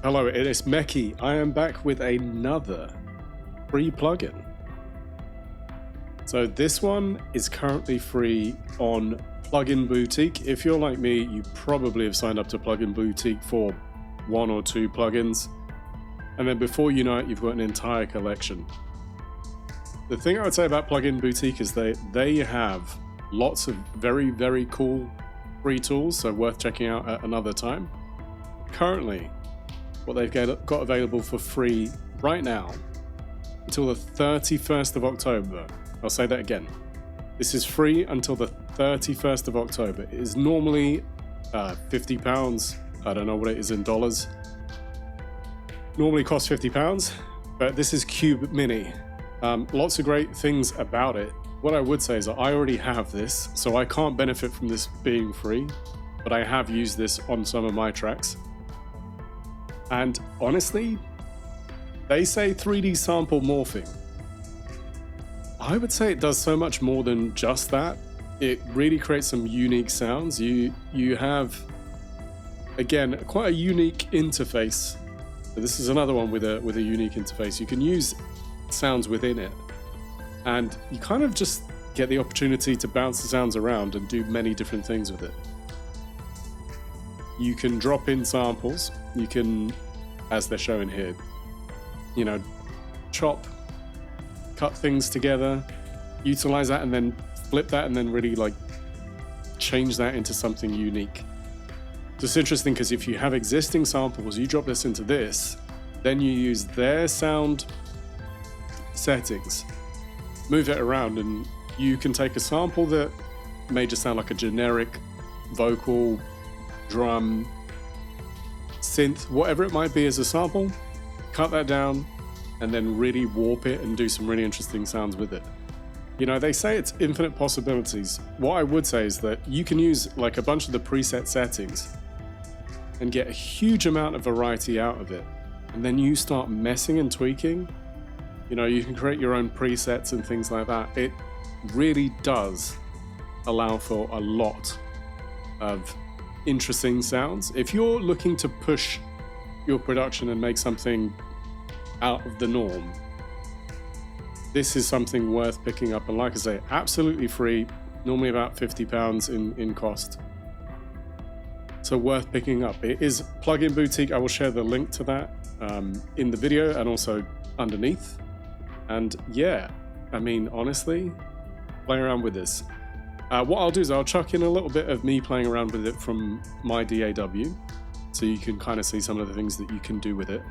Hello, it is Meke. I am back with another free plugin. So this one is currently free on Plugin Boutique. If you're like me, you probably have signed up to Plugin Boutique for one or two plugins. And then before you know it, you've got an entire collection. The thing I would say about Plugin Boutique is they have lots of very, very cool free tools, so worth checking out at another time. Currently, what they've got available for free right now until the 31st of October. I'll say that again. This is free until the 31st of October. It is normally £50. I don't know what it is in dollars. Normally costs £50, but this is Cube Mini. Lots of great things about it. What I would say is that I already have this, so I can't benefit from this being free, but I have used this on some of my tracks. And honestly, they say 3D sample morphing. I would say it does so much more than just that. It really creates some unique sounds. You have, again, quite a unique interface. This is another one with a unique interface. You can use sounds within it, and you kind of just get the opportunity to bounce the sounds around and do many different things with it. You can drop in samples. You can, as they're showing here, you know, chop, cut things together, utilize that, and then flip that, and then really like change that into something unique. So it's interesting because if you have existing samples, you drop this into this, then you use their sound settings, move it around, and you can take a sample that may just sound like a generic vocal, drum, synth, whatever it might be as a sample, cut that down, and then really warp it and do some really interesting sounds with it. You know, they say it's infinite possibilities. What I would say is that you can use like a bunch of the preset settings and get a huge amount of variety out of it. And then you start messing and tweaking. You know, you can create your own presets and things like that. It really does allow for a lot of interesting sounds. If you're looking to push your production and make something out of the norm, this is something worth picking up. And like I say, absolutely free, normally about £50 in cost. So worth picking up. It is Plugin Boutique. I will share the link to that in the video and also underneath. And yeah, I mean, honestly, play around with this. What I'll do is I'll chuck in a little bit of me playing around with it from my DAW, so you can kind of see some of the things that you can do with it.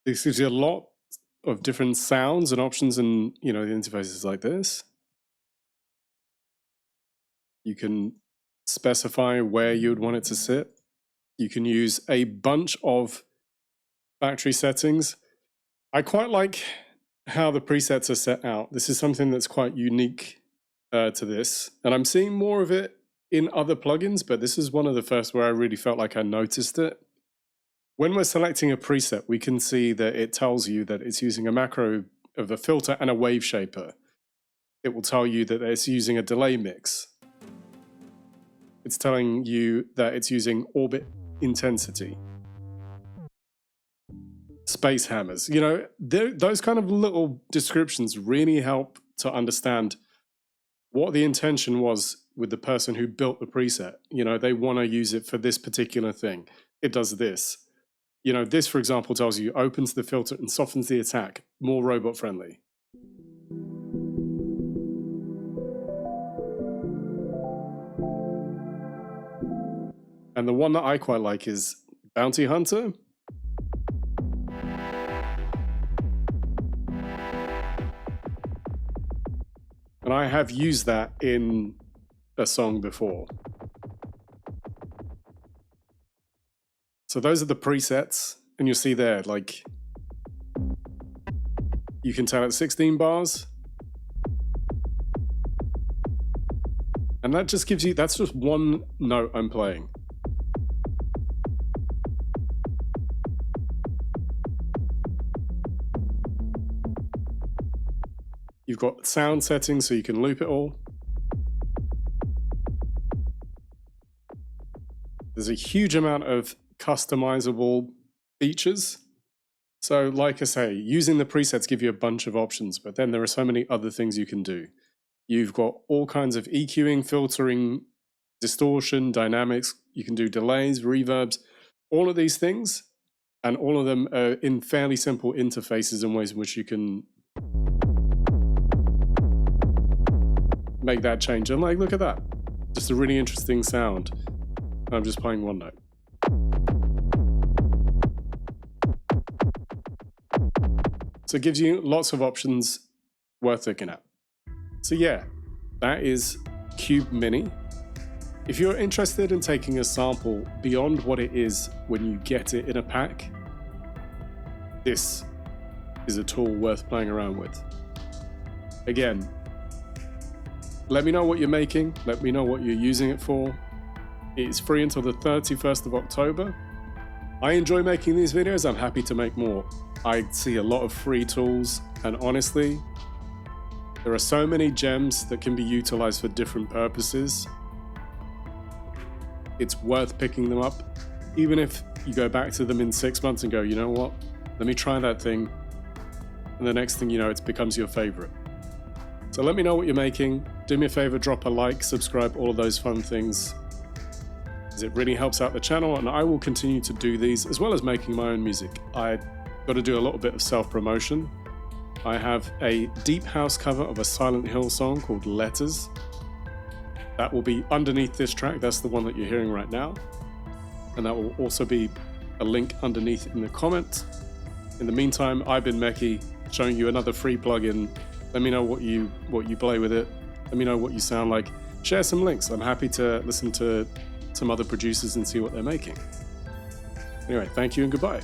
This gives you a lot of different sounds and options, and you know, the interfaces like this. You can specify where you would want it to sit. You can use a bunch of factory settings. I quite like how the presets are set out. This is something that's quite unique to this, and I'm seeing more of it in other plugins, but this is one of the first where I really felt like I noticed it. When we're selecting a preset, we can see that it tells you that it's using a macro of a filter and a wave shaper. It will tell you that it's using a delay mix. It's telling you that it's using orbit intensity, space hammers. You know, those kind of little descriptions really help to understand what the intention was with the person who built the preset. You know, they want to use it for this particular thing. It does this. You know, this, for example, tells you opens the filter and softens the attack, more robot friendly. And the one that I quite like is Bounty Hunter. And I have used that in a song before. So those are the presets, and you'll see there, like, you can tell it's 16 bars. And that just gives you, that's just one note I'm playing. You've got sound settings so you can loop it all. There's a huge amount of customizable features. So like I say, using the presets give you a bunch of options, but then there are so many other things you can do. You've got all kinds of EQing, filtering, distortion, dynamics. You can do delays, reverbs, all of these things, and all of them are in fairly simple interfaces and ways in which you can make that change. And like, look at that. Just a really interesting sound. I'm just playing one note. So it gives you lots of options worth looking at. So yeah, that is Cube Mini. If you're interested in taking a sample beyond what it is when you get it in a pack, this is a tool worth playing around with. Again, let me know what you're making. Let me know what you're using it for. It's free until the 31st of October. I enjoy making these videos. I'm happy to make more. I see a lot of free tools, and honestly, there are so many gems that can be utilized for different purposes. It's worth picking them up, even if you go back to them in 6 months and go, you know what, let me try that thing, and the next thing you know, it becomes your favorite. So let me know what you're making. Do me a favor, drop a like, subscribe, all of those fun things, as it really helps out the channel, and I will continue to do these as well as making my own music. I got to do a little bit of self-promotion. I have a deep house cover of a Silent Hill song called Letters. That will be underneath this track. That's the one that you're hearing right now. And that will also be a link underneath in the comment. In the meantime, I've been Meke, showing you another free plugin. Let me know what you play with it. Let me know what you sound like. Share some links. I'm happy to listen to some other producers and see what they're making. Anyway, thank you and goodbye.